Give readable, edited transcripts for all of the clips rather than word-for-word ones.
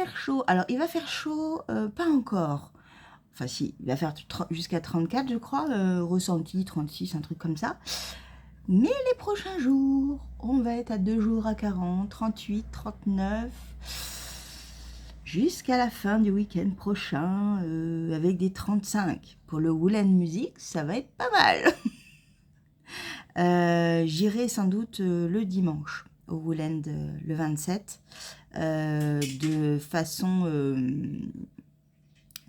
faire chaud. Alors, il va faire chaud, pas encore. Enfin, si, il va faire jusqu'à 34, je crois, ressenti, 36, un truc comme ça. Mais les prochains jours, on va être à 2 jours à 40, 38, 39, jusqu'à la fin du week-end prochain, avec des 35. Pour le Woolen Music, ça va être pas mal. J'irai sans doute le dimanche au Woolen le 27, de façon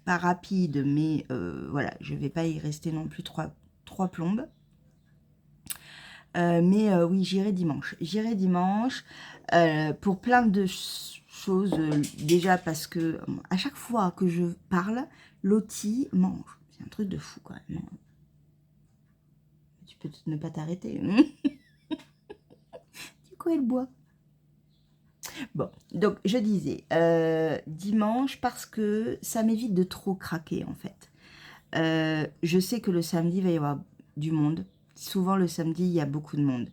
pas rapide, mais voilà, je vais pas y rester non plus trois plombes. Mais oui, j'irai dimanche. J'irai dimanche pour plein de choses. Déjà parce que à chaque fois que je parle, Lottie mange. C'est un truc de fou quand même. Tu peux ne pas t'arrêter. Du coup, elle boit. Bon, donc je disais dimanche parce que ça m'évite de trop craquer en fait. Je sais que le samedi, il va y avoir du monde. Souvent, le samedi, il y a beaucoup de monde.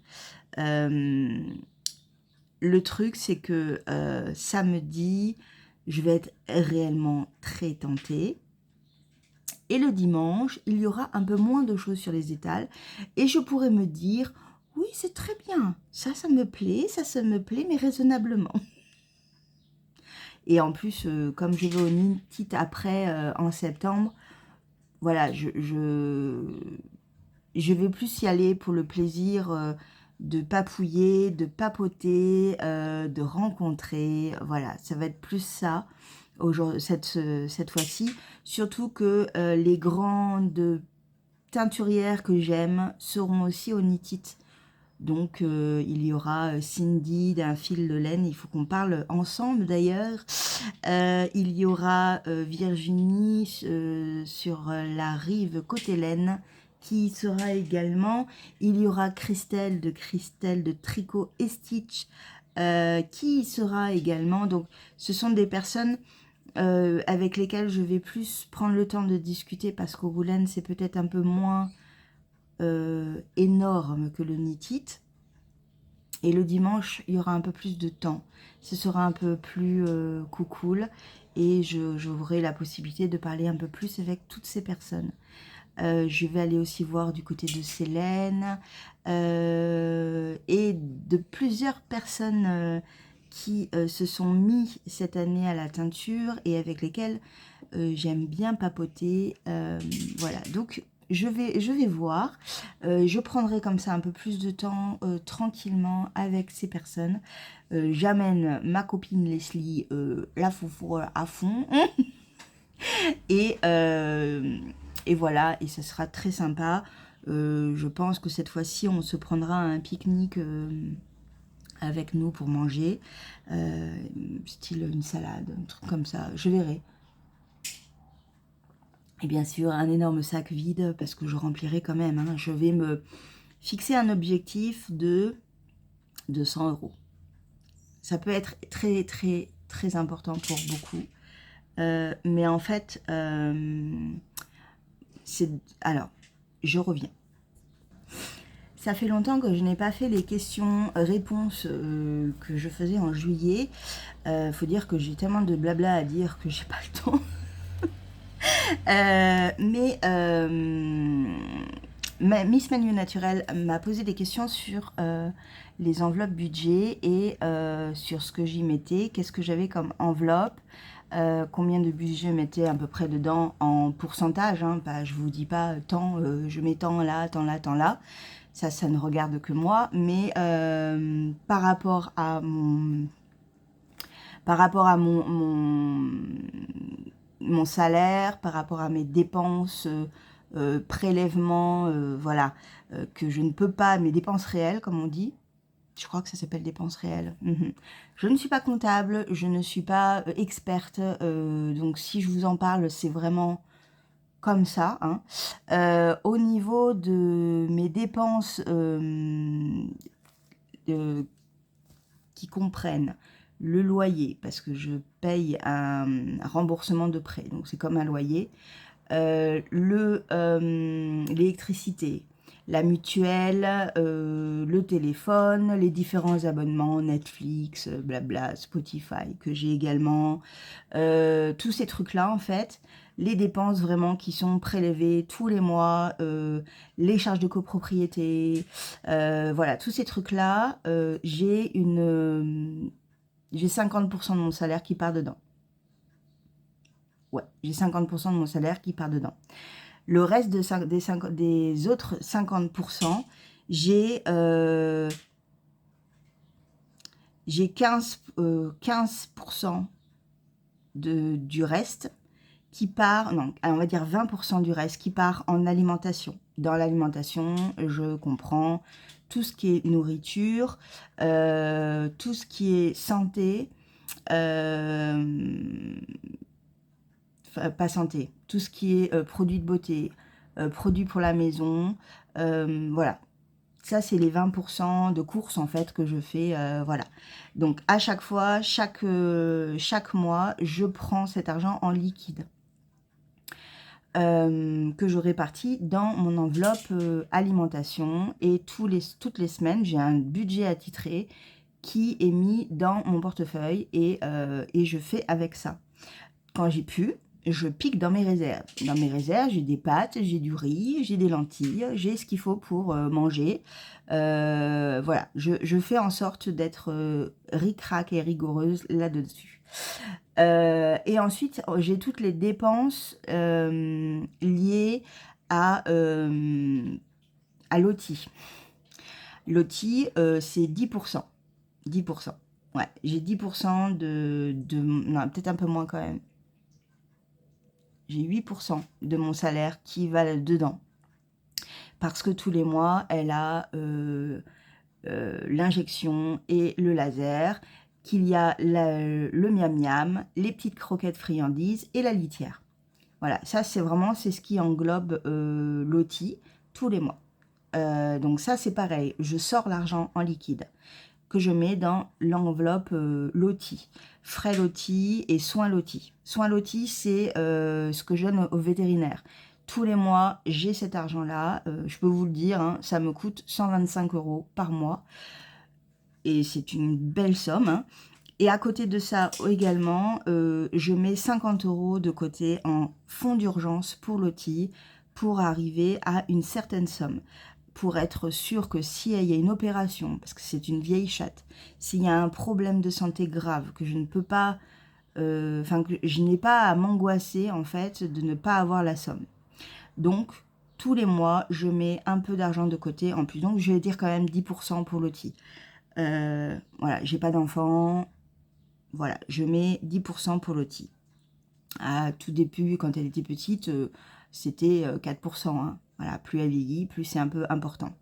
Le truc, c'est que samedi, je vais être réellement très tentée. Et le dimanche, il y aura un peu moins de choses sur les étals. Et je pourrais me dire, oui, c'est très bien. Ça me plaît, ça me plaît, mais raisonnablement. Et en plus, comme je vais au Knit après, en septembre, voilà, je vais plus y aller pour le plaisir de papouiller, de papoter, de rencontrer. Voilà, ça va être plus ça cette fois-ci. Surtout que les grandes teinturières que j'aime seront aussi au Knit. Donc, il y aura Cindy d'un fil de laine. Il faut qu'on parle ensemble d'ailleurs. Il y aura Virginie sur la rive côté laine qui sera également. Il y aura Christelle de Tricot et Stitch qui sera également. Donc, ce sont des personnes avec lesquelles je vais plus prendre le temps de discuter parce qu'au Woolen, c'est peut-être un peu moins énorme que le Knit. Et le dimanche, il y aura un peu plus de temps. Ce sera un peu plus cool. Et j'aurai la possibilité de parler un peu plus avec toutes ces personnes. Je vais aller aussi voir du côté de Célène. Et de plusieurs personnes qui se sont mis cette année à la teinture. Et avec lesquelles j'aime bien papoter. Voilà, donc je vais voir. Je prendrai comme ça un peu plus de temps tranquillement avec ces personnes. J'amène ma copine Leslie, la foufou à fond. et, et voilà, et ce sera très sympa. Je pense que cette fois-ci, on se prendra un pique-nique avec nous pour manger. Style une salade, un truc comme ça. Je verrai. Et bien sûr, un énorme sac vide, parce que je remplirai quand même. Hein. Je vais me fixer un objectif de 200 €. Ça peut être très, très, très important pour beaucoup. Mais en fait, alors, je reviens. Ça fait longtemps que je n'ai pas fait les questions-réponses que je faisais en juillet. Faut dire que j'ai tellement de blabla à dire que j'ai pas le temps. Miss Manu Naturel m'a posé des questions sur les enveloppes budget et sur ce que j'y mettais, qu'est-ce que j'avais comme enveloppe, combien de budget je mettais à peu près dedans en pourcentage. Hein, bah, je vous dis pas tant, je mets tant là, tant là, tant là. Ça ne regarde que moi. Mais par rapport à mon salaire, par rapport à mes dépenses, prélèvements, voilà, que je ne peux pas, mes dépenses réelles, comme on dit. Je crois que ça s'appelle dépenses réelles. Je ne suis pas comptable, je ne suis pas experte, donc si je vous en parle, c'est vraiment comme ça. Hein. Au niveau de mes dépenses qui comprennent le loyer, parce que je paye un remboursement de prêt, donc c'est comme un loyer, l'électricité, la mutuelle, le téléphone, les différents abonnements, Netflix, blabla, Spotify, que j'ai également. Tous ces trucs-là, en fait, les dépenses vraiment qui sont prélevées tous les mois, les charges de copropriété, voilà, tous ces trucs-là, j'ai 50% de mon salaire qui part dedans. Ouais, j'ai 50% de mon salaire qui part dedans. Le reste des autres 50%, j'ai 15% du reste qui part, non, on va dire 20% du reste qui part en alimentation. Dans l'alimentation, je comprends tout ce qui est nourriture, tout ce qui est santé, pas santé, tout ce qui est produits de beauté, produits pour la maison, voilà. Ça, c'est les 20% de courses, en fait, que je fais, voilà. Donc, à chaque fois, chaque mois, je prends cet argent en liquide que je répartis dans mon enveloppe alimentation. Et toutes les semaines, j'ai un budget attitré qui est mis dans mon portefeuille et je fais avec ça. Quand j'ai pu, je pique dans mes réserves. Dans mes réserves, j'ai des pâtes, j'ai du riz, j'ai des lentilles, j'ai ce qu'il faut pour manger. Voilà, je fais en sorte d'être ric-rac et rigoureuse là-dessus. Et ensuite, j'ai toutes les dépenses liées à l'OTI. L'OTI, c'est 10%. 10%. Ouais, j'ai 10% non, peut-être un peu moins quand même. J'ai 8% de mon salaire qui va dedans. Parce que tous les mois, elle a l'injection et le laser, qu'il y a le miam-miam, les petites croquettes friandises et la litière. Voilà, ça c'est ce qui englobe l'OTI tous les mois. Donc ça c'est pareil, je sors l'argent en liquide que je mets dans l'enveloppe LOTI, frais LOTI et soins LOTI. Soins LOTI, c'est ce que je donne au vétérinaire. Tous les mois, j'ai cet argent-là. Je peux vous le dire, hein, ça me coûte 125 € par mois. Et c'est une belle somme. Hein. Et à côté de ça également, je mets 50 € de côté en fonds d'urgence pour l'OTI pour arriver à une certaine somme. Pour être sûr que s'il y a une opération, parce que c'est une vieille chatte, s'il y a un problème de santé grave, que je ne peux pas, que je n'ai pas à m'angoisser en fait de ne pas avoir la somme. Donc, tous les mois, je mets un peu d'argent de côté en plus. Donc, je vais dire quand même 10% pour l'OTI. Voilà, j'ai pas d'enfant. Voilà, je mets 10% pour l'OTI. À tout début, quand elle était petite, c'était 4%. Hein. Voilà, plus elle vieillit, plus c'est un peu important.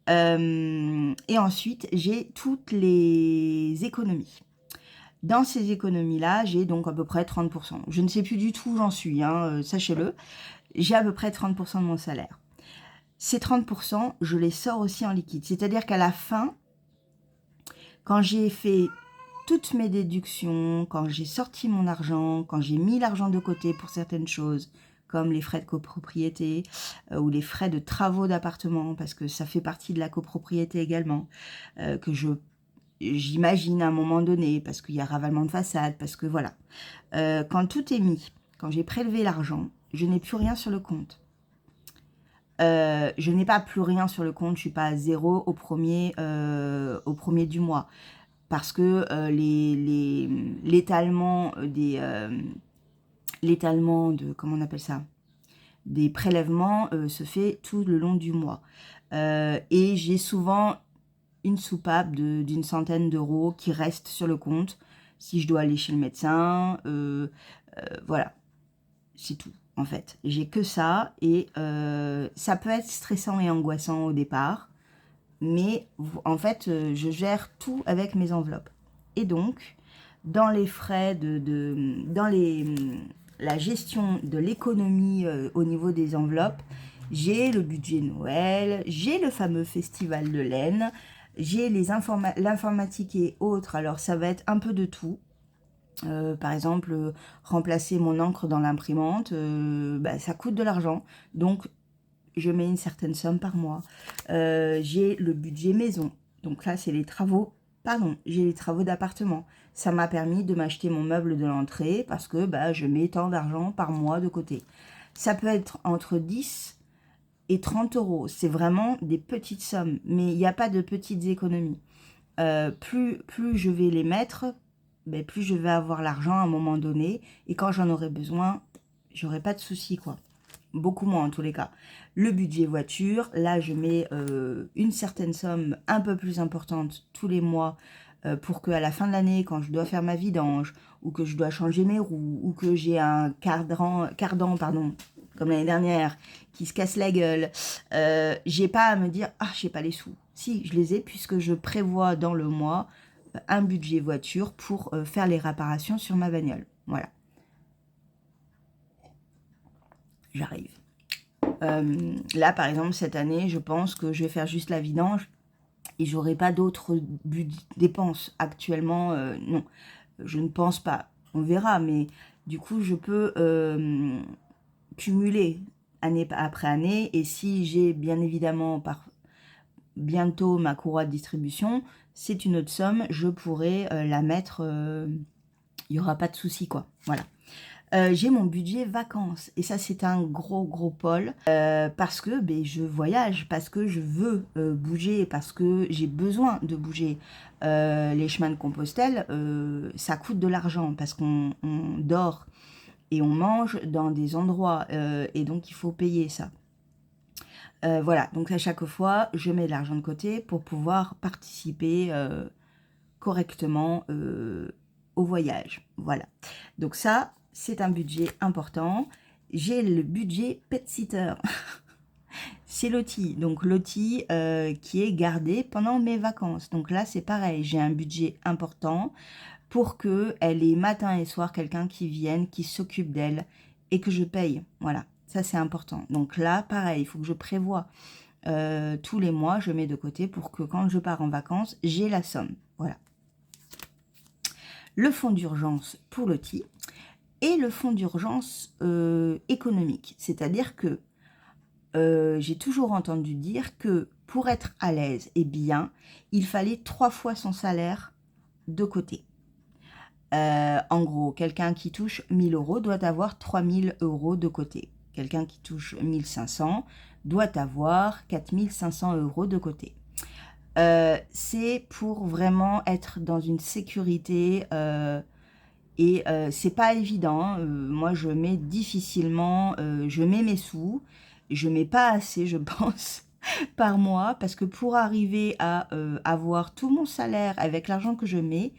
Et ensuite, j'ai toutes les économies. Dans ces économies-là, j'ai donc à peu près 30%. Je ne sais plus du tout où j'en suis, hein, sachez-le. J'ai à peu près 30% de mon salaire. Ces 30%, je les sors aussi en liquide. C'est-à-dire qu'à la fin, quand j'ai fait toutes mes déductions, quand j'ai sorti mon argent, quand j'ai mis l'argent de côté pour certaines choses, comme les frais de copropriété ou les frais de travaux d'appartement, parce que ça fait partie de la copropriété également, que j'imagine à un moment donné, parce qu'il y a ravalement de façade, parce que voilà. Quand tout est mis, quand j'ai prélevé l'argent, je n'ai plus rien sur le compte. Je n'ai pas plus rien sur le compte, je ne suis pas à zéro au premier du mois. Parce que l'étalement de, comment on appelle ça, des prélèvements se fait tout le long du mois. Et j'ai souvent une soupape d'une centaine d'euros qui reste sur le compte si je dois aller chez le médecin. Voilà, c'est tout en fait. J'ai que ça et ça peut être stressant et angoissant au départ. Mais en fait, je gère tout avec mes enveloppes. Et donc, dans les frais dans la gestion de l'économie au niveau des enveloppes, j'ai le budget Noël, j'ai le fameux festival de laine, j'ai l'informatique et autres. Alors, ça va être un peu de tout. Par exemple, remplacer mon encre dans l'imprimante, ça coûte de l'argent. Donc, je mets une certaine somme par mois. J'ai le budget maison. Donc là, c'est les travaux, pardon, j'ai les travaux d'appartement. Ça m'a permis de m'acheter mon meuble de l'entrée parce que bah, je mets tant d'argent par mois de côté. Ça peut être entre 10 et 30 euros. C'est vraiment des petites sommes, mais il n'y a pas de petites économies. Plus je vais les mettre, ben, plus je vais avoir l'argent à un moment donné. Et quand j'en aurai besoin, j'aurai pas de soucis, quoi. Beaucoup moins en tous les cas. Le budget voiture, là je mets une certaine somme un peu plus importante tous les mois pour qu'à la fin de l'année, quand je dois faire ma vidange, ou que je dois changer mes roues, ou que j'ai un cardan, pardon, comme l'année dernière, qui se casse la gueule, j'ai pas à me dire « Ah, j'ai pas les sous ». Si, je les ai puisque je prévois dans le mois un budget voiture pour faire les réparations sur ma bagnole. Voilà. J'arrive. Là, par exemple, cette année, je pense que je vais faire juste la vidange et j'aurai pas d'autres dépenses. Actuellement, non. Je ne pense pas. On verra, mais du coup, je peux cumuler année après année. Et si j'ai bien évidemment bientôt ma courroie de distribution, c'est une autre somme. Je pourrai la mettre... il n'y aura pas de souci, quoi. Voilà. J'ai mon budget vacances et ça c'est un gros pôle parce que ben, je voyage, parce que je veux bouger, parce que j'ai besoin de bouger. Les chemins de Compostelle, ça coûte de l'argent parce qu'on dort et on mange dans des endroits et donc il faut payer ça. Voilà, donc à chaque fois je mets de l'argent de côté pour pouvoir participer correctement au voyage. Voilà, donc ça c'est un budget important. J'ai le budget pet-sitter. C'est loti. Donc loti qui est gardé pendant mes vacances. Donc là, c'est pareil. J'ai un budget important pour qu'elle ait matin et soir quelqu'un qui vienne, qui s'occupe d'elle et que je paye. Voilà, ça c'est important. Donc là, pareil, il faut que je prévoie. Tous les mois, je mets de côté pour que quand je pars en vacances, j'ai la somme. Voilà. Le fonds d'urgence pour loti. Et le fonds d'urgence économique. C'est-à-dire que j'ai toujours entendu dire que pour être à l'aise et bien, il fallait 3 fois son salaire de côté. En gros, quelqu'un qui touche 1 000 € doit avoir 3 000 € de côté. Quelqu'un qui touche 1 500 doit avoir 4 500 € de côté. C'est pour vraiment être dans une sécurité... Et c'est pas évident, hein. Moi je mets difficilement, je mets mes sous, je mets pas assez je pense par mois parce que pour arriver à avoir tout mon salaire avec l'argent que je mets,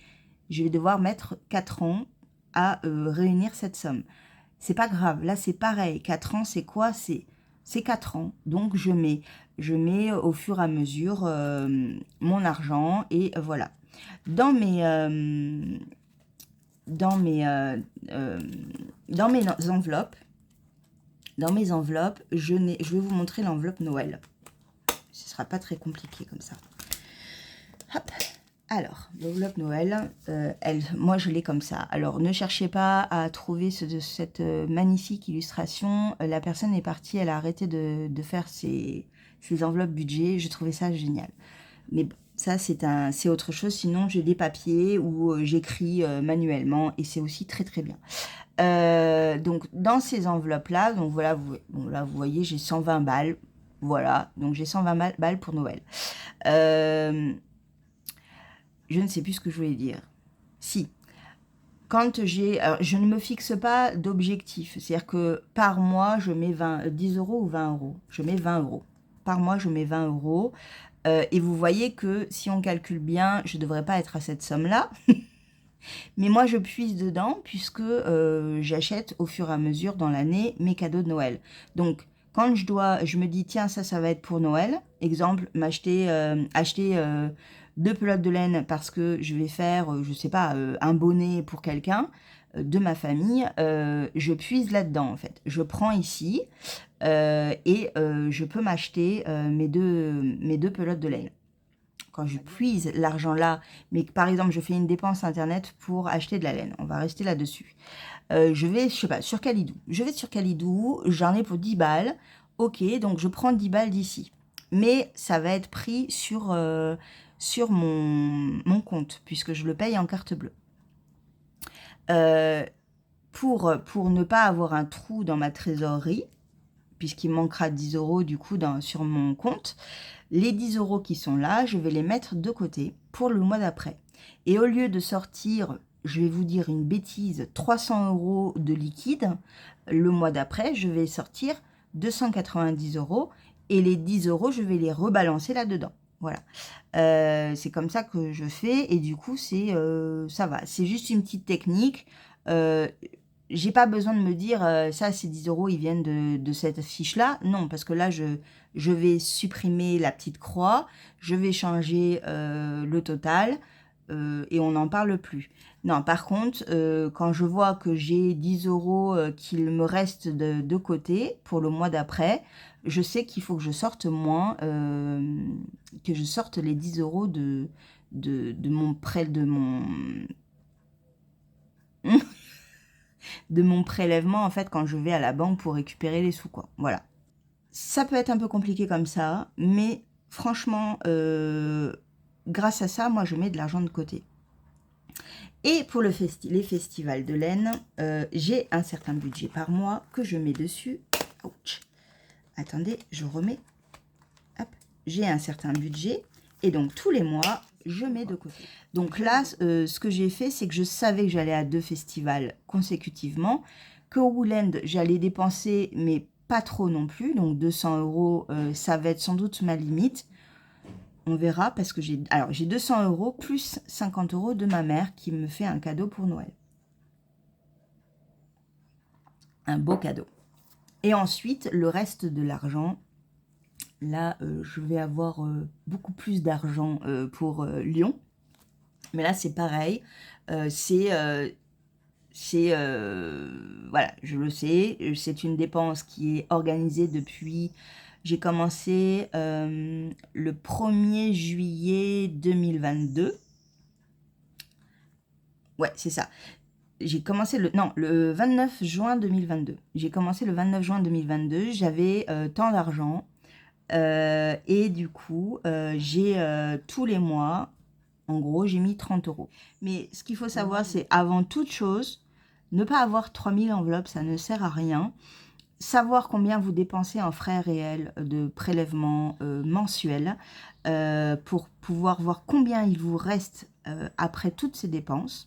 je vais devoir mettre 4 ans à réunir cette somme. C'est pas grave, là c'est pareil, 4 ans c'est quoi? C'est 4 ans, donc je mets au fur et à mesure mon argent et voilà. Dans mes enveloppes, je vais vous montrer l'enveloppe Noël. Ce sera pas très compliqué comme ça. Hop. Alors, l'enveloppe Noël, moi je l'ai comme ça. Alors, ne cherchez pas à trouver cette magnifique illustration. La personne est partie, elle a arrêté de faire ses enveloppes budget. Je trouvais ça génial. Mais bon, ça, c'est autre chose. Sinon, j'ai des papiers où j'écris manuellement et c'est aussi très très bien. Donc, dans ces enveloppes-là, donc voilà, là, vous voyez, j'ai 120 balles. Voilà, donc j'ai 120 balles pour Noël. Je ne sais plus ce que je voulais dire. Si, quand je ne me fixe pas d'objectif. C'est-à-dire que par mois, je mets 10 € ou 20 €. Je mets 20 €. Par mois, je mets 20 €. Et vous voyez que si on calcule bien, je ne devrais pas être à cette somme-là. Mais moi, je puise dedans puisque j'achète au fur et à mesure dans l'année mes cadeaux de Noël. Donc, quand je me dis, tiens, ça va être pour Noël. Exemple, acheter 2 pelotes de laine parce que je vais faire, je sais pas, un bonnet pour quelqu'un de ma famille. Je puise là-dedans, en fait. Je prends ici et je peux m'acheter mes deux pelotes de laine. Quand je puise l'argent là, mais que par exemple je fais une dépense internet pour acheter de la laine, on va rester là-dessus. Je sais pas, sur Kalidou. Je vais sur Kalidou, j'en ai pour 10 balles. ok, donc je prends 10 balles d'ici. Mais ça va être pris sur mon compte, puisque je le paye en carte bleue. Pour ne pas avoir un trou dans ma trésorerie, puisqu'il manquera 10 € du coup sur mon compte, les 10 € qui sont là, je vais les mettre de côté pour le mois d'après. Et au lieu de sortir, je vais vous dire une bêtise, 300 € de liquide, le mois d'après, je vais sortir 290 € et les 10 €, je vais les rebalancer là-dedans. Voilà. C'est comme ça que je fais et du coup, ça va. C'est juste une petite technique. J'ai pas besoin de me dire ça, ces 10 €, ils viennent de cette fiche-là. Non, parce que là, je vais supprimer la petite croix, je vais changer le total et on n'en parle plus. Non, par contre, quand je vois que j'ai 10 € qu'il me reste de côté pour le mois d'après, je sais qu'il faut que je sorte moins, que je sorte les 10 € de mon prêt, de mon prélèvement, en fait, quand je vais à la banque pour récupérer les sous, quoi. Voilà. Ça peut être un peu compliqué comme ça, mais franchement, grâce à ça, moi, je mets de l'argent de côté. Et pour les festivals de laine, j'ai un certain budget par mois que je mets dessus. Ouch. Attendez, je remets. Hop. J'ai un certain budget. Et donc, tous les mois, je mets de côté. Donc là, ce que j'ai fait, c'est que je savais que j'allais à 2 festivals consécutivement, qu'au Woodland, j'allais dépenser, mais pas trop non plus. Donc 200 €, ça va être sans doute ma limite. On verra parce que j'ai 200 € plus 50 € de ma mère qui me fait un cadeau pour Noël. Un beau cadeau. Et ensuite, le reste de l'argent, là, je vais avoir beaucoup plus d'argent pour Lyon. Mais là, c'est pareil. Voilà, je le sais. C'est une dépense qui est organisée depuis... J'ai commencé le 1er juillet 2022. Ouais, c'est ça. J'ai commencé le 29 juin 2022. J'ai commencé le 29 juin 2022. J'avais tant d'argent. Et du coup, j'ai tous les mois, en gros, j'ai mis 30 €. Mais ce qu'il faut savoir, c'est avant toute chose, ne pas avoir 3000 enveloppes, ça ne sert à rien. Savoir combien vous dépensez en frais réels de prélèvement mensuel pour pouvoir voir combien il vous reste après toutes ces dépenses.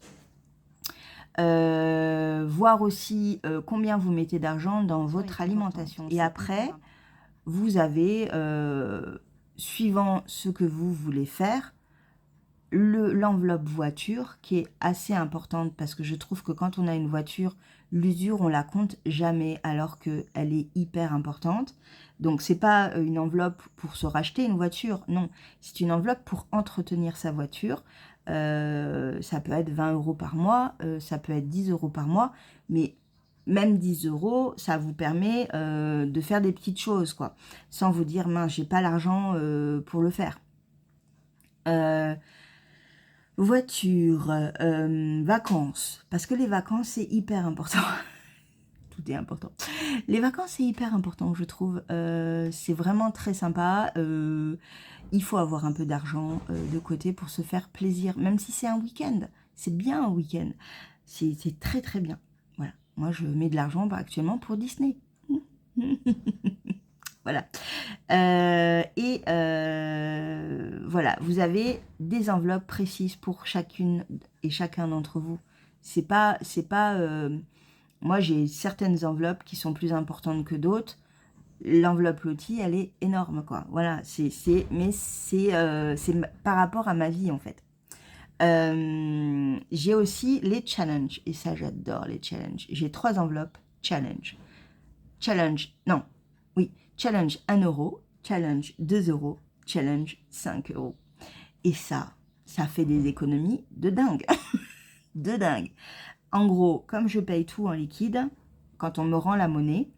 Voir aussi combien vous mettez d'argent dans votre alimentation. Et après, vous avez, suivant ce que vous voulez faire, l'enveloppe voiture qui est assez importante parce que je trouve que quand on a une voiture, l'usure, on la compte jamais alors qu'elle est hyper importante. Donc, c'est pas une enveloppe pour se racheter une voiture, non. C'est une enveloppe pour entretenir sa voiture. Ça peut être 20 € par mois, ça peut être 10 € par mois, mais même 10 €, ça vous permet de faire des petites choses, quoi. Sans vous dire, mince, j'ai pas l'argent pour le faire. Voiture, vacances. Parce que les vacances, c'est hyper important. Tout est important. Les vacances, c'est hyper important, je trouve. C'est vraiment très sympa. Il faut avoir un peu d'argent de côté pour se faire plaisir. Même si c'est un week-end. C'est bien un week-end. C'est très, très bien. Voilà. Moi, je mets de l'argent actuellement pour Disney. Voilà. Voilà, vous avez des enveloppes précises pour chacune et chacun d'entre vous. Moi, j'ai certaines enveloppes qui sont plus importantes que d'autres. L'enveloppe lotie, elle est énorme, quoi. Voilà, mais c'est par rapport à ma vie, en fait. J'ai aussi les challenges, et ça, j'adore les challenges. J'ai 3 enveloppes challenge. Challenge, non, oui, challenge 1 €, challenge 2 €, challenge 5 €. Et ça fait des économies de dingue. De dingue. En gros, comme je paye tout en liquide, quand on me rend la monnaie,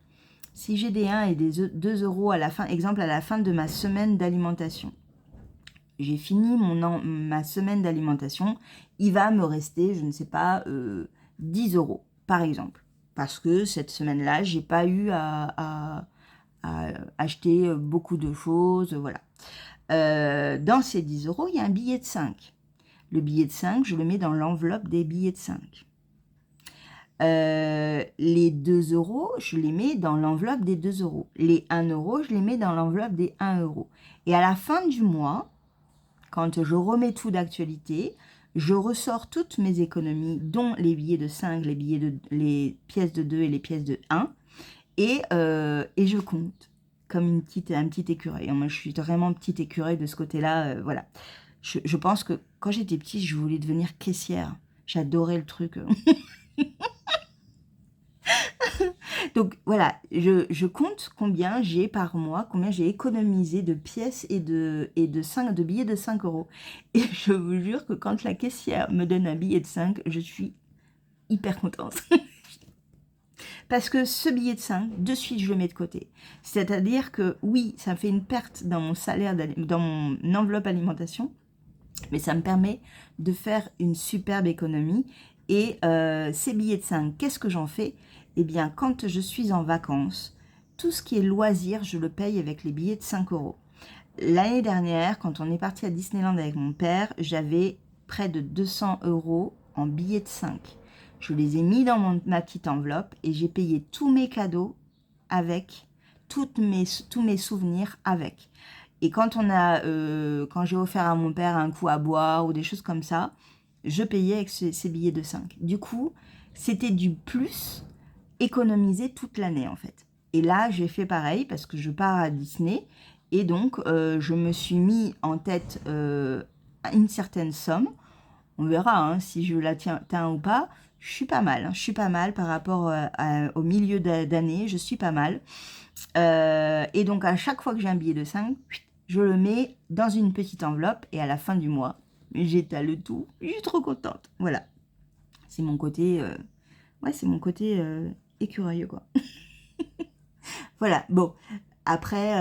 si j'ai des 1 et des 2 € à la fin, exemple à la fin de ma semaine d'alimentation, j'ai fini ma semaine d'alimentation, il va me rester, je ne sais pas, 10 € par exemple. Parce que cette semaine-là, j'ai pas eu à acheter beaucoup de choses, voilà. Dans ces 10 euros, il y a un billet de 5. Le billet de 5, je le mets dans l'enveloppe des billets de 5. Les 2 euros, je les mets dans l'enveloppe des 2 euros. Les 1 euro, je les mets dans l'enveloppe des 1 euro. Et à la fin du mois, quand je remets tout d'actualité, je ressors toutes mes économies, dont les billets de 5, les pièces de 2 et les pièces de 1, et je compte comme un petit écureuil. Moi, je suis vraiment petite écureuil de ce côté-là, voilà. Je pense que quand j'étais petite, je voulais devenir caissière. J'adorais le truc. Donc voilà, je compte combien j'ai par mois, combien j'ai économisé de pièces et de billets de 5 euros. Et je vous jure que quand la caissière me donne un billet de 5, je suis hyper contente. Parce que ce billet de 5, de suite, je le mets de côté. C'est-à-dire que oui, ça me fait une perte dans mon salaire, dans mon enveloppe alimentation, mais ça me permet de faire une superbe économie. Et ces billets de 5, qu'est-ce que j'en fais? Eh bien, quand je suis en vacances, tout ce qui est loisir, je le paye avec les billets de 5 euros. L'année dernière, quand on est parti à Disneyland avec mon père, j'avais près de 200 euros en billets de 5. Je les ai mis dans ma petite enveloppe et j'ai payé tous mes cadeaux avec, tous mes souvenirs avec. Et quand j'ai offert à mon père un coup à boire ou des choses comme ça, je payais avec ces billets de 5. Du coup, c'était du plus économisé toute l'année en fait. Et là, j'ai fait pareil parce que je pars à Disney et donc je me suis mis en tête une certaine somme. On verra hein, si je l'atteins ou pas. Je suis pas mal. Hein. Je suis pas mal par rapport au milieu d'année. Je suis pas mal. Et donc, à chaque fois que j'ai un billet de 5, je le mets dans une petite enveloppe. Et à la fin du mois, j'étale le tout. Je suis trop contente. Voilà. C'est mon côté... ouais, c'est mon côté écureuil, quoi. Voilà. Bon. Après,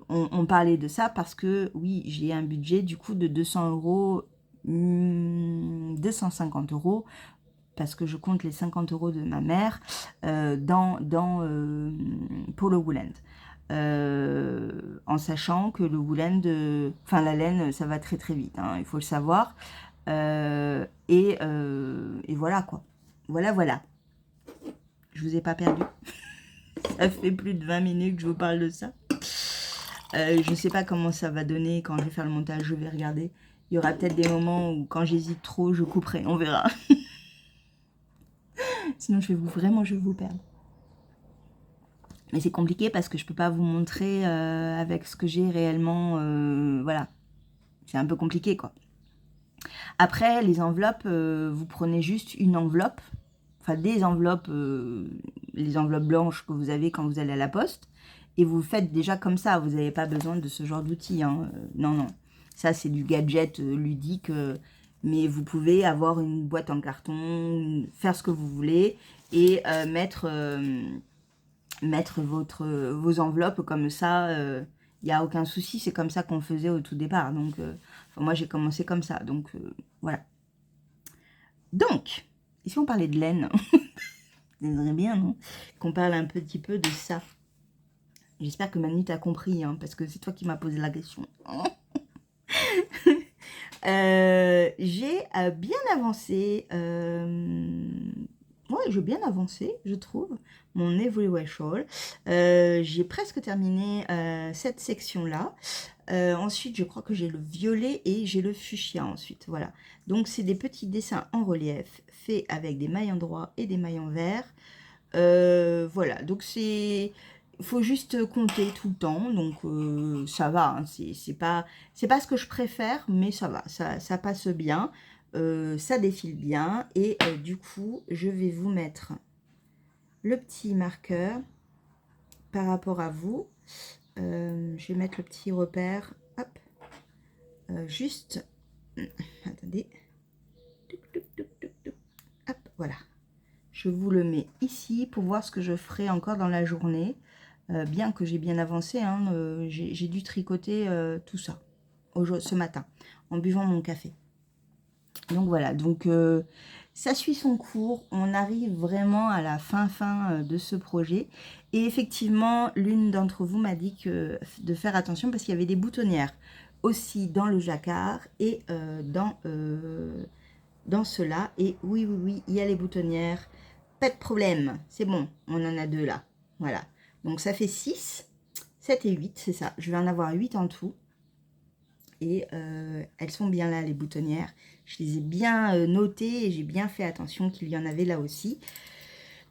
on parlait de ça parce que, oui, j'ai un budget du coup de 200 euros 250 euros parce que je compte les 50 euros de ma mère pour le Wooland. En sachant que le Wooland, enfin la laine, ça va très très vite, hein, il faut le savoir. Et voilà quoi. Voilà. Je vous ai pas perdu. Ça fait plus de 20 minutes que je vous parle de ça. Je sais pas comment ça va donner quand je vais faire le montage, je vais regarder. Il y aura peut-être des moments où quand j'hésite trop, je couperai, on verra. Sinon, je vais vous perdre. Mais c'est compliqué parce que je peux pas vous montrer avec ce que j'ai réellement. Voilà. C'est un peu compliqué, quoi. Après, les enveloppes, vous prenez juste une enveloppe. Enfin, des enveloppes, les enveloppes blanches que vous avez quand vous allez à la poste. Et vous le faites déjà comme ça. Vous n'avez pas besoin de ce genre d'outil. Hein. Non. Ça, c'est du gadget ludique. Mais vous pouvez avoir une boîte en carton, faire ce que vous voulez et mettre vos enveloppes comme ça. Il n'y a aucun souci. C'est comme ça qu'on faisait au tout départ. Donc, moi, j'ai commencé comme ça. Donc, voilà. Donc, si on parlait de laine, c'est bien, non? Qu'on parle un petit peu de ça. J'espère que Manu t'a compris, hein, parce que c'est toi qui m'as posé la question. J'ai bien avancé. Ouais, j'ai bien avancé, je trouve, mon Everywhere Shawl. J'ai presque terminé cette section-là. Ensuite, je crois que j'ai le violet et j'ai le fuchsia ensuite. Voilà. Donc, c'est des petits dessins en relief faits avec des mailles en droit et des mailles en vert. Voilà. Donc, il faut juste compter tout le temps. Donc, ça va. Hein. C'est pas ce que je préfère, mais ça va. Ça passe bien. Ça défile bien. Et du coup, je vais vous mettre le petit marqueur par rapport à vous. Je vais mettre le petit repère, hop, juste, attendez, hop, voilà. Je vous le mets ici pour voir ce que je ferai encore dans la journée. Bien que j'ai bien avancé, hein, j'ai dû tricoter tout ça ce matin en buvant mon café. Donc voilà, donc ça suit son cours. On arrive vraiment à la fin de ce projet. Et effectivement, l'une d'entre vous m'a dit de faire attention parce qu'il y avait des boutonnières aussi dans le jacquard et dans cela. Et oui, oui, oui, il y a les boutonnières. Pas de problème, c'est bon, on en a 2 là. Voilà, donc ça fait 6, 7 et 8, c'est ça. Je vais en avoir 8 en tout. Et elles sont bien là, les boutonnières. Je les ai bien notées et j'ai bien fait attention qu'il y en avait là aussi.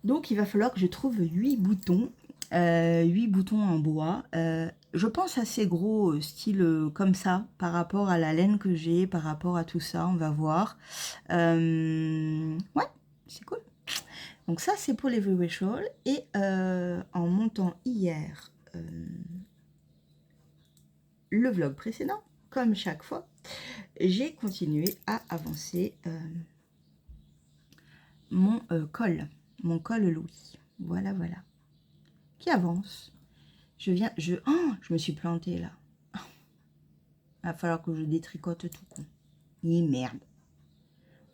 Donc, il va falloir que je trouve 8 boutons. 8 boutons en bois. Je pense assez gros, style comme ça, par rapport à la laine que j'ai, par rapport à tout ça, on va voir. Ouais, c'est cool. Donc ça, c'est pour les Everywhere Shawl. Et en montant hier le vlog précédent, comme chaque fois, j'ai continué à avancer mon col Louis. Voilà, voilà. Qui avance. Je me suis plantée là. Il va falloir que je détricote tout con. Et merde.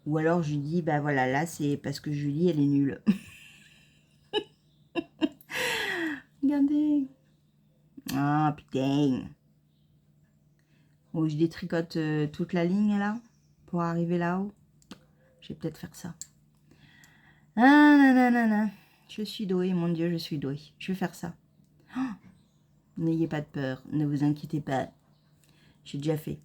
Ou alors je dis, bah voilà, là c'est parce que Julie, elle est nulle. Regardez. Ah, putain. Bon, je détricote toute la ligne là, pour arriver là-haut. Je vais peut-être faire ça. Ah, nanana. Je suis douée, mon Dieu, je suis douée. Je vais faire ça. Oh, n'ayez pas de peur, ne vous inquiétez pas. J'ai déjà fait.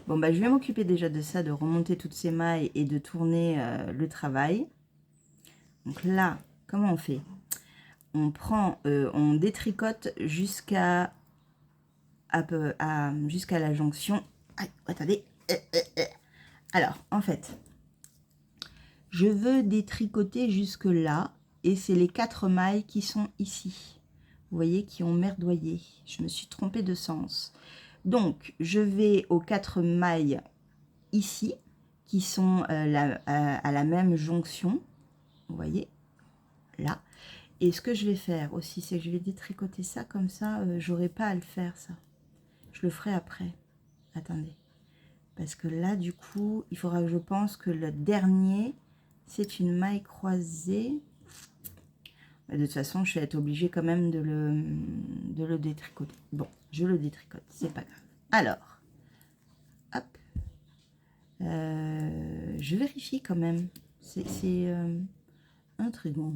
Bon, bah, je vais m'occuper déjà de ça, de remonter toutes ces mailles et de tourner le travail. Donc là, comment on fait? On prend, on détricote jusqu'à jusqu'à la jonction. Aïe, attendez. Alors, en fait, je veux détricoter jusque là. Et c'est les 4 mailles qui sont ici. Vous voyez, qui ont merdoyé. Je me suis trompée de sens. Donc, je vais aux 4 mailles ici, qui sont à la même jonction. Vous voyez, là. Et ce que je vais faire aussi, c'est que je vais détricoter ça comme ça. J'aurai pas à le faire, ça. Je le ferai après. Attendez. Parce que là, du coup, il faudra que je pense que le dernier, c'est une maille croisée. De toute façon, je vais être obligée quand même de le détricoter. Bon, je le détricote, c'est pas grave. Alors, hop. Je vérifie quand même. C'est intriguant.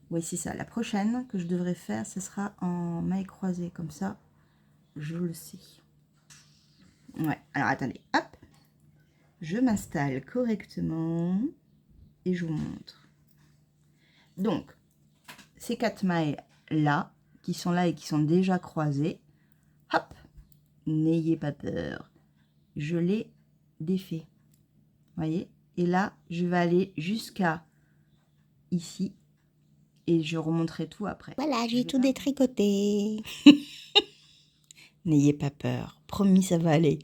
Oui, c'est ça. La prochaine que je devrais faire, ce sera en maille croisée. Comme ça, je le sais. Ouais, alors attendez. Hop. Je m'installe correctement. Et je vous montre. Donc, ces 4 mailles là, qui sont là et qui sont déjà croisées, hop, n'ayez pas peur, je les défais, voyez, et là je vais aller jusqu'à ici et je remonterai tout après. Voilà, j'ai tout détricoté. N'ayez pas peur, promis, ça va aller.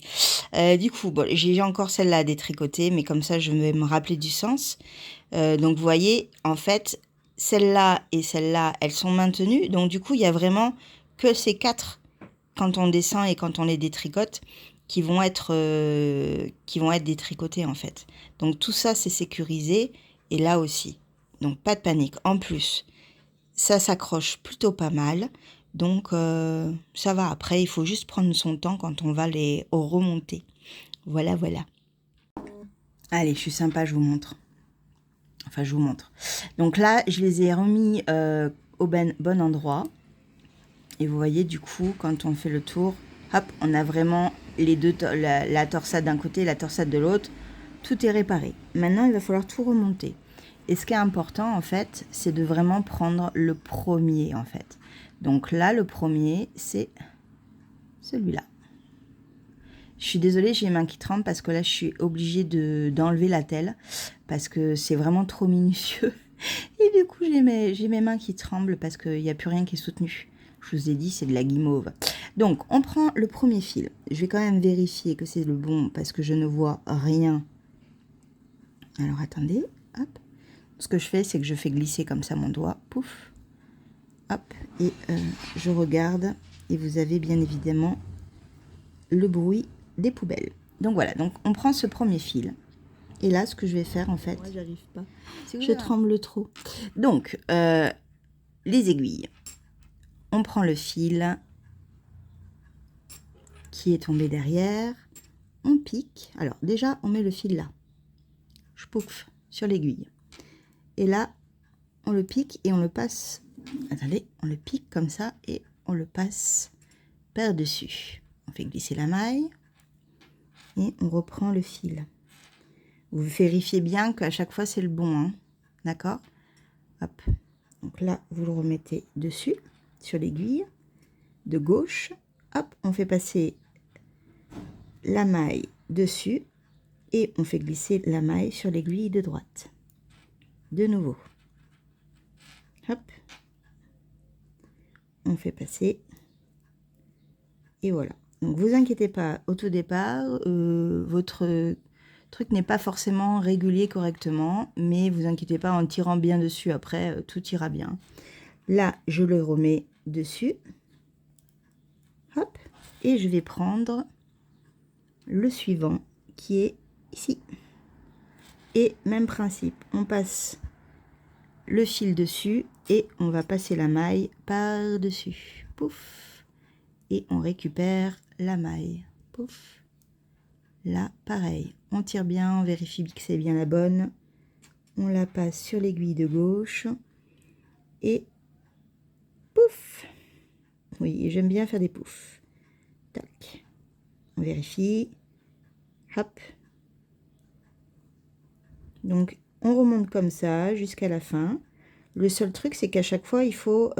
Du coup, bon, j'ai encore celle-là à détricoter, mais comme ça je vais me rappeler du sens. Donc vous voyez, en fait, celle-là et celle-là, elles sont maintenues. Donc du coup, il y a vraiment que ces 4, quand on descend et quand on les détricote, qui vont être détricotées en fait. Donc tout ça, c'est sécurisé. Et là aussi. Donc pas de panique. En plus, ça s'accroche plutôt pas mal. Donc ça va. Après, il faut juste prendre son temps quand on va les remonter. Voilà, voilà. Allez, je suis sympa, je vous montre. Enfin, je vous montre. Donc là, je les ai remis au bon endroit. Et vous voyez, du coup, quand on fait le tour, hop, on a vraiment les deux, la torsade d'un côté et la torsade de l'autre. Tout est réparé. Maintenant, il va falloir tout remonter. Et ce qui est important, en fait, c'est de vraiment prendre le premier, en fait. Donc là, le premier, c'est celui-là. Je suis désolée, j'ai les mains qui tremblent parce que là, je suis obligée d'enlever la telle parce que c'est vraiment trop minutieux. Et du coup, j'ai mes mains qui tremblent parce qu'il n'y a plus rien qui est soutenu. Je vous ai dit, c'est de la guimauve. Donc, on prend le premier fil. Je vais quand même vérifier que c'est le bon parce que je ne vois rien. Alors, attendez. Hop. Ce que je fais, c'est que je fais glisser comme ça mon doigt. Pouf. Hop. Et je regarde. Et vous avez bien évidemment le bruit des poubelles. Donc voilà, donc on prend ce premier fil. Et là, ce que je vais faire, en fait, Moi, j'arrive pas. je tremble trop. Donc, les aiguilles. On prend le fil qui est tombé derrière. On pique. Alors, déjà, on met le fil là. Je pouf sur l'aiguille. Et là, on le pique et on le passe. Attendez, on le pique comme ça et on le passe par-dessus. On fait glisser la maille et on reprend le fil. Vous vérifiez bien qu'à chaque fois c'est le bon, hein, d'accord? Hop. Donc là, vous le remettez dessus, sur l'aiguille de gauche. Hop, on fait passer la maille dessus et on fait glisser la maille sur l'aiguille de droite. De nouveau. Hop. On fait passer. Et voilà. Donc vous inquiétez pas, au tout départ, votre truc n'est pas forcément régulier correctement, mais vous inquiétez pas, en tirant bien dessus après, tout ira bien. Là, je le remets dessus. Hop. Et je vais prendre le suivant qui est ici. Et même principe, on passe le fil dessus et on va passer la maille par-dessus. Pouf. Et on récupère la maille. Pouf. Là, pareil, on tire bien, on vérifie que c'est bien la bonne. On la passe sur l'aiguille de gauche. Et pouf. Oui, j'aime bien faire des poufs. Tac. On vérifie. Hop. Donc, on remonte comme ça jusqu'à la fin. Le seul truc, c'est qu'à chaque fois, il faut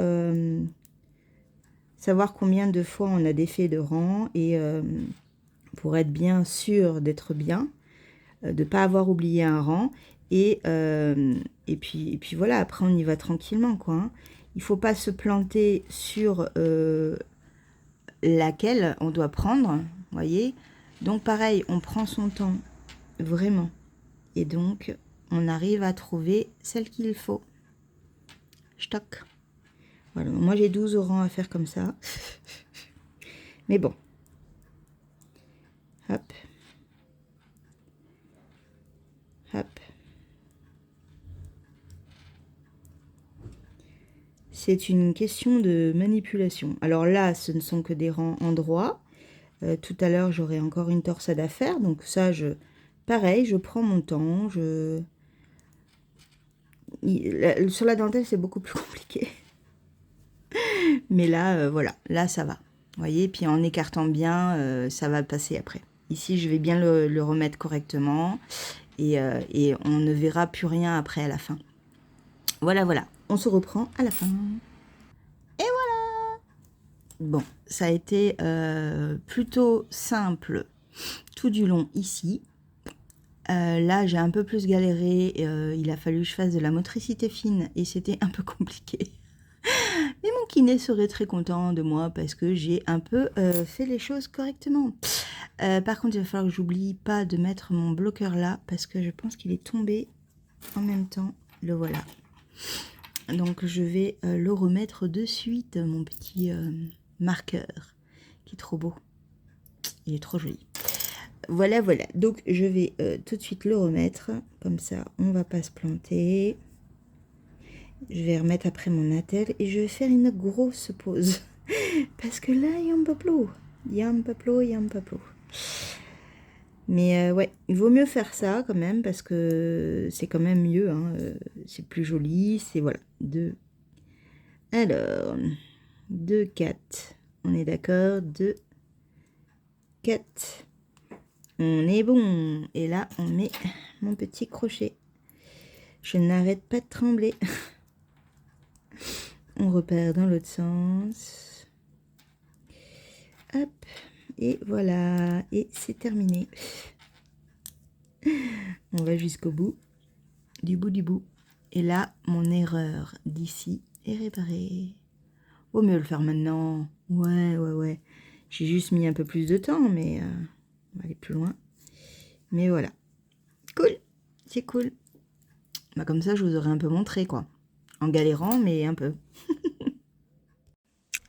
savoir combien de fois on a défait de rang. Et pour être bien sûr d'être bien, de ne pas avoir oublié un rang. Et puis voilà, après on y va tranquillement, quoi. Hein. Il ne faut pas se planter sur laquelle on doit prendre, voyez. Donc pareil, on prend son temps, vraiment. Et donc, on arrive à trouver celle qu'il faut. Stock. Voilà, moi j'ai 12 rangs à faire comme ça. Mais bon. Hop. Hop. C'est une question de manipulation. Alors là, ce ne sont que des rangs endroits. Tout à l'heure, j'aurai encore une torsade à faire. Donc ça, pareil, je prends mon temps. Sur la dentelle, c'est beaucoup plus compliqué. Mais là, voilà. Là, ça va. Vous voyez, puis en écartant bien, ça va passer après. Ici, je vais bien le remettre correctement. Et on ne verra plus rien après à la fin. Voilà, voilà. On se reprend à la fin. Et voilà. Bon, ça a été plutôt simple tout du long ici. Là, j'ai un peu plus galéré. Il a fallu que je fasse de la motricité fine et c'était un peu compliqué. Mais mon kiné serait très content de moi parce que j'ai un peu fait les choses correctement. Par contre, il va falloir que j'oublie pas de mettre mon bloqueur là parce que je pense qu'il est tombé en même temps. Le voilà. Donc, je vais le remettre de suite, mon petit marqueur qui est trop beau. Il est trop joli. Voilà, voilà. Donc, je vais tout de suite le remettre. Comme ça, on va pas se planter. Je vais remettre après mon attelle et je vais faire une grosse pause. Parce que là, il y a un peu plou. Il y a un peu plou, il y a un peu plou. Mais ouais, il vaut mieux faire ça quand même parce que c'est quand même mieux. Hein. C'est plus joli. C'est voilà. Alors, 2, 4. On est d'accord. 2, 4. On est bon. Et là, on met mon petit crochet. Je n'arrête pas de trembler. On repère dans l'autre sens. Hop. Et voilà. Et c'est terminé. On va jusqu'au bout. Du bout du bout. Et là, mon erreur d'ici est réparée. Vaut mieux le faire maintenant. Ouais. J'ai juste mis un peu plus de temps, mais on va aller plus loin. Mais voilà. Cool. C'est cool. Bah, comme ça, je vous aurais un peu montré, quoi. En galérant, mais un peu.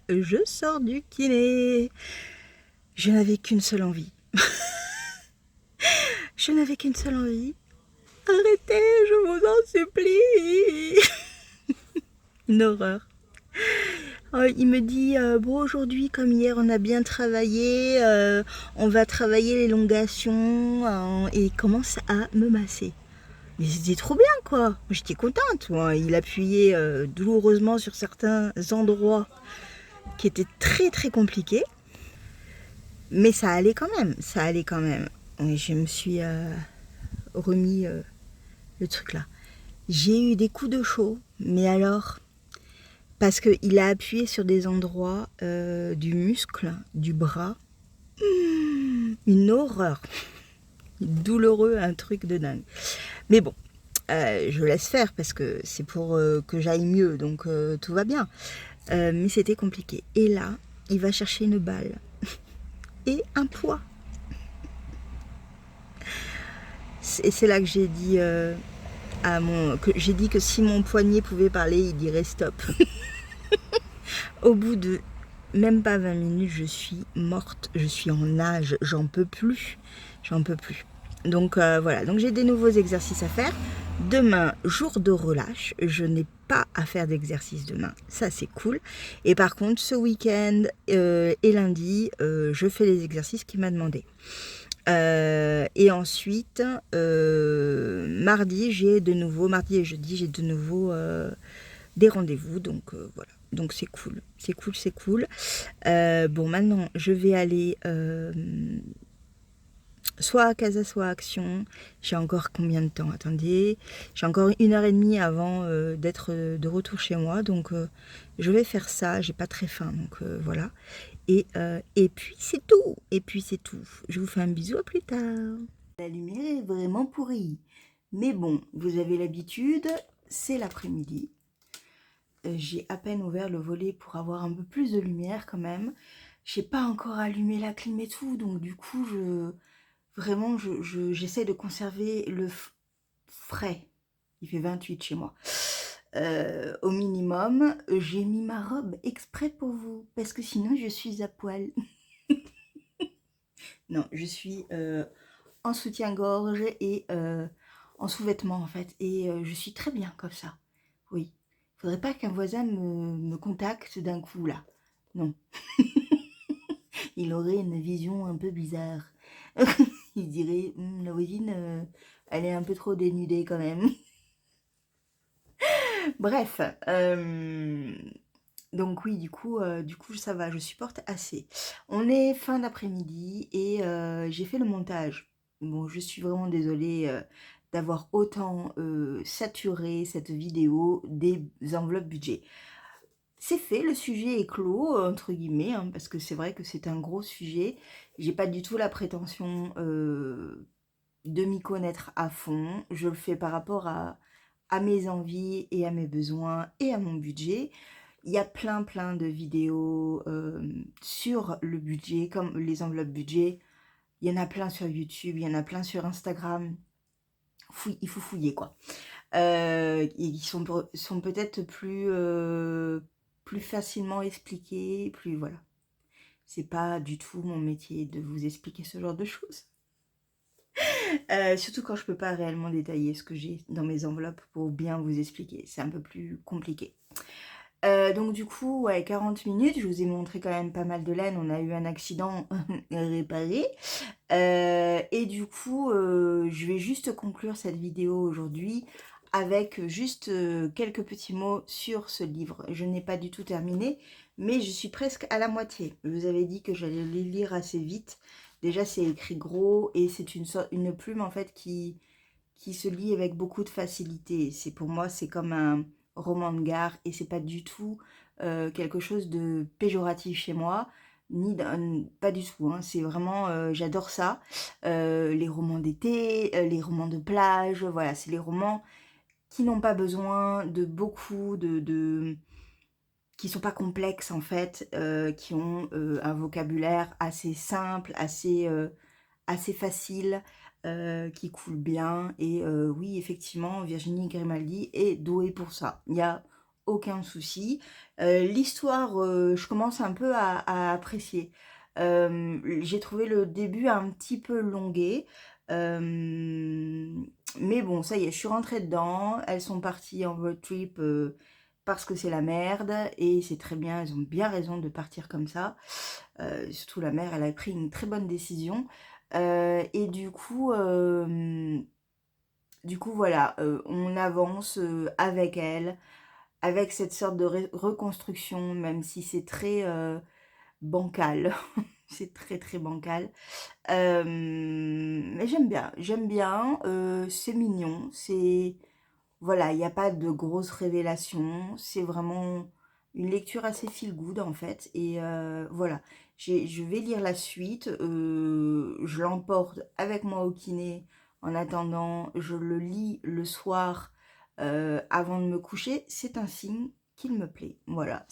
Je sors du kiné. Je n'avais qu'une seule envie. Je n'avais qu'une seule envie. Arrêtez, je vous en supplie. Une horreur. Il me dit, bon aujourd'hui comme hier on a bien travaillé, on va travailler l'élongation et il commence à me masser. Mais c'était trop bien quoi, j'étais contente. Moi. Il appuyait douloureusement sur certains endroits qui étaient très très compliqués. Mais ça allait quand même, ça allait quand même. Et je me suis remis le truc là. J'ai eu des coups de chaud, mais alors, parce qu'il a appuyé sur des endroits du muscle, du bras. Une horreur. Douloureux, un truc de dingue. Mais bon, je laisse faire parce que c'est pour que j'aille mieux, donc tout va bien. Mais c'était compliqué. Et là, il va chercher une balle et un poids. Et c'est là que j'ai dit j'ai dit que si mon poignet pouvait parler, il dirait stop. Au bout de même pas 20 minutes, je suis morte, je suis en nage, j'en peux plus, j'en peux plus. Donc voilà, donc j'ai des nouveaux exercices à faire. Demain, jour de relâche, je n'ai pas à faire d'exercice demain, ça c'est cool. Et par contre, ce week-end et lundi, je fais les exercices qu'il m'a demandé. Et ensuite, mardi et jeudi, j'ai de nouveau des rendez-vous, donc voilà. Donc c'est cool, c'est cool, c'est cool. Bon, maintenant, je vais aller soit à Casa, soit à Action. J'ai encore combien de temps? Attendez, j'ai encore 1h30 avant d'être de retour chez moi, donc je vais faire ça. J'ai pas très faim, donc voilà. Et puis c'est tout. Et puis c'est tout. Je vous fais un bisou, à plus tard. La lumière est vraiment pourrie. Mais bon, vous avez l'habitude, c'est l'après-midi. J'ai à peine ouvert le volet pour avoir un peu plus de lumière quand même. J'ai pas encore allumé la clim et tout, donc du coup, vraiment, j'essaie de conserver le frais. Il fait 28 chez moi. Au minimum, j'ai mis ma robe exprès pour vous, parce que sinon je suis à poil. Non, je suis en soutien-gorge et en sous-vêtements en fait, et je suis très bien comme ça. Oui, faudrait pas qu'un voisin me contacte d'un coup là. Non. Il aurait une vision un peu bizarre. Il dirait, la voisine, elle est un peu trop dénudée quand même. Bref, donc oui, du coup, ça va, je supporte assez. On est fin d'après-midi et j'ai fait le montage. Bon, je suis vraiment désolée d'avoir autant saturé cette vidéo des enveloppes budget. C'est fait, le sujet est clos, entre guillemets, hein, parce que c'est vrai que c'est un gros sujet. J'ai pas du tout la prétention de m'y connaître à fond. Je le fais par rapport à mes envies et à mes besoins et à mon budget. Il y a plein de vidéos sur le budget, comme les enveloppes budget. Il y en a plein sur YouTube, il y en a plein sur Instagram. Il faut fouiller quoi. Ils sont peut-être plus facilement expliqués, plus voilà. C'est pas du tout mon métier de vous expliquer ce genre de choses. Surtout quand je peux pas réellement détailler ce que j'ai dans mes enveloppes pour bien vous expliquer. C'est un peu plus compliqué. Donc du coup, ouais, 40 minutes, je vous ai montré quand même pas mal de laine. On a eu un accident réparé. Et du coup, je vais juste conclure cette vidéo aujourd'hui avec juste quelques petits mots sur ce livre. Je n'ai pas du tout terminé, mais je suis presque à la moitié. Je vous avais dit que j'allais les lire assez vite. Déjà, c'est écrit gros et c'est une plume en fait qui se lit avec beaucoup de facilité. Pour moi, c'est comme un roman de gare et c'est pas du tout quelque chose de péjoratif chez moi. Pas du tout, hein. C'est vraiment, j'adore ça. Les romans d'été, les romans de plage, voilà, c'est les romans qui n'ont pas besoin de beaucoup qui sont pas complexes en fait, qui ont un vocabulaire assez simple, assez facile, qui coule bien. Et oui, effectivement, Virginie Grimaldi est douée pour ça. Il n'y a aucun souci. L'histoire, je commence un peu à apprécier. J'ai trouvé le début un petit peu longué. Mais bon, ça y est, je suis rentrée dedans. Elles sont parties en road trip parce que c'est la merde. Et c'est très bien, elles ont bien raison de partir comme ça. Surtout la mère, elle a pris une très bonne décision. Et du coup voilà, on avance avec elle, avec cette sorte de reconstruction, même si c'est très bancal. C'est très très bancal. Mais j'aime bien, c'est mignon, c'est... Voilà, il n'y a pas de grosses révélations, c'est vraiment une lecture assez feel good en fait. Et voilà, je vais lire la suite, je l'emporte avec moi au kiné en attendant, je le lis le soir avant de me coucher, c'est un signe qu'il me plaît. Voilà,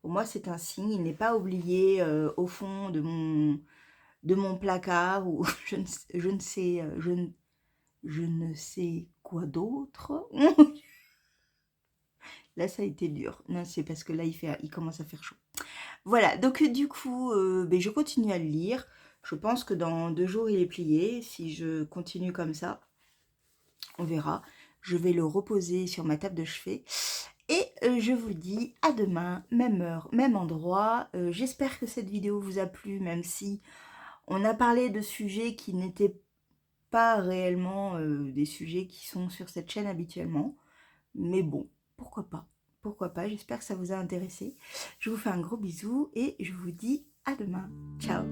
pour moi c'est un signe, il n'est pas oublié au fond de mon placard ou je ne sais quoi d'autre. Là, ça a été dur. Non, c'est parce que là, il commence à faire chaud. Voilà, donc du coup, ben, je continue à le lire. Je pense que dans 2 jours, il est plié. Si je continue comme ça, on verra. Je vais le reposer sur ma table de chevet. Et je vous dis à demain, même heure, même endroit. J'espère que cette vidéo vous a plu, même si on a parlé de sujets qui n'étaient pas réellement des sujets qui sont sur cette chaîne habituellement. Mais bon, pourquoi pas? Pourquoi pas? J'espère que ça vous a intéressé. Je vous fais un gros bisou et je vous dis à demain. Ciao!